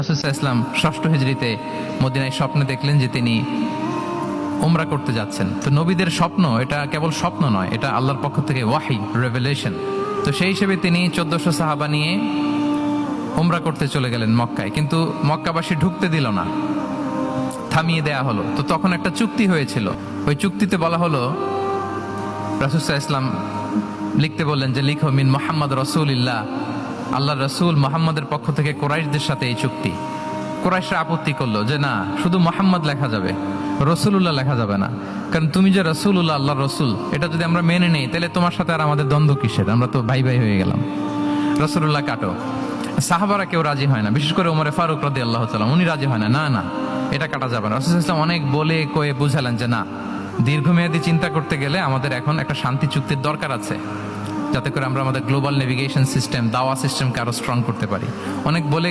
রাসূল সাল্লাল্লাহু আলাইহি ওয়াসাল্লাম ষষ্ঠ হিজরিতে মদিনায় স্বপ্নে দেখলেন যে তিনি উমরা করতে যাচ্ছেন। তো নবীদের স্বপ্ন এটা কেবল স্বপ্ন নয়, এটা আল্লাহর পক্ষ থেকে ওয়াহি, রেভেলেশন। তো সেই হিসেবে তিনি 1400 সাহাবা নিয়ে উমরা করতে চলে গেলেন মক্কায়, কিন্তু মক্কাবাসী ঢুকতে দিল না, থামিয়ে দেয়া হলো। তো তখন একটা চুক্তি হয়েছিল, ওই চুক্তিতে বলা হলো, রাসূল সাল্লাল্লাহু আলাইহি ওয়াসাল্লাম লিখতে বললেন যে লিখো মিন মুহাম্মদ রাসূলুল্লাহ, আল্লাহ রসুল মোহাম্মদের পক্ষ থেকে কোরাইশদের সাথে এই চুক্তি। কোরাইশরা আপত্তি করলো যে না, শুধু মোহাম্মদ লেখা যাবে, রসুলুল্লাহ লেখা যাবে না, কারণ তুমি যে রসুলুল্লাহ, আল্লাহ রসুল, এটা যদি আমরা মেনে নেই তাহলে তোমার সাথে আর আমাদের দ্বন্দ্ব কিসের, আমরা তো ভাই ভাই হয়ে গেলাম, রসুলুল্লাহ কাটো। সাহাবারা কেউ রাজি হয় না, বিশেষ করে ওমরে ফারুক রাদিয়াল্লাহু তাআলা, উনি রাজি হয় না, না না এটা কাটা যাবে না। রাসূল সাল্লাল্লাহু আলাইহি ওয়াসাল্লাম অনেক বলে কয়ে বুঝালেন যে না, দীর্ঘমেয়াদী চিন্তা করতে গেলে আমাদের এখন একটা শান্তি চুক্তির দরকার আছে, যাতে করে আমরা আমাদের গ্লোবাল নেভিগেশন সিস্টেম, দাওয়া সিস্টেমকে আরো স্ট্রং করতে পারি। অনেক বলে